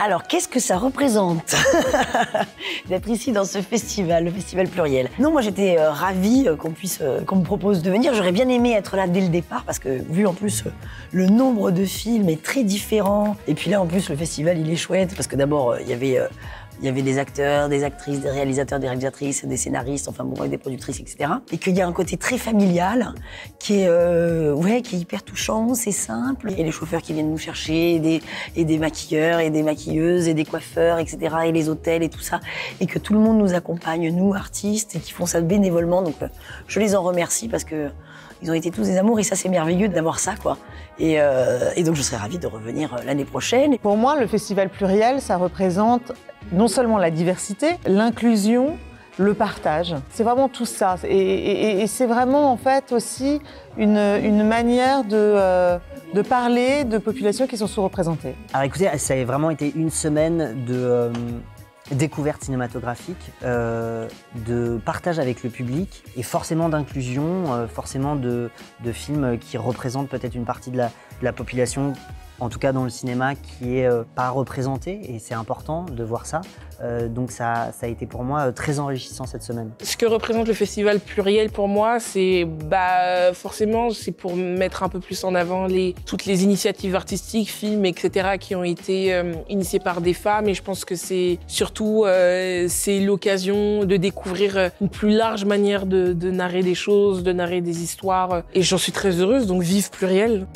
Alors, qu'est-ce que ça représente d'être ici dans ce festival, le Festival Pluriel? Non, moi j'étais ravie qu'on me propose de venir. J'aurais bien aimé être là dès le départ parce que vu en plus le nombre de films est très différent. Et puis là en plus le festival il est chouette parce que d'abord il y avait des acteurs, des actrices, des réalisateurs, des réalisatrices, des scénaristes, enfin bon, des productrices, etc. Et qu'il y a un côté très familial qui est hyper touchant, c'est simple. Et les chauffeurs qui viennent nous chercher, et des maquilleurs, et des maquilleuses, et des coiffeurs, etc. Et les hôtels et tout ça. Et que tout le monde nous accompagne, nous artistes, et qui font ça bénévolement. Donc je les en remercie parce que ils ont été tous des amours et ça c'est merveilleux d'avoir ça quoi. Et donc je serais ravie de revenir l'année prochaine. Pour moi, le Festival Pluriel, ça représente non seulement la diversité, l'inclusion, le partage. C'est vraiment tout ça. Et c'est vraiment en fait aussi une manière de parler de populations qui sont sous-représentées. Alors écoutez, ça a vraiment été une semaine de découverte cinématographique, de partage avec le public et forcément d'inclusion, forcément de films qui représentent peut-être une partie de la population, en tout cas dans le cinéma, qui est pas représentée et c'est important de voir ça. Donc ça a été pour moi très enrichissant cette semaine. Ce que représente le Festival Pluriel pour moi, c'est forcément c'est pour mettre un peu plus en avant toutes les initiatives artistiques, films, etc. qui ont été initiées par des femmes et je pense que c'est surtout c'est l'occasion de découvrir une plus large manière de narrer des choses, de narrer des histoires et j'en suis très heureuse, donc vive Pluriel.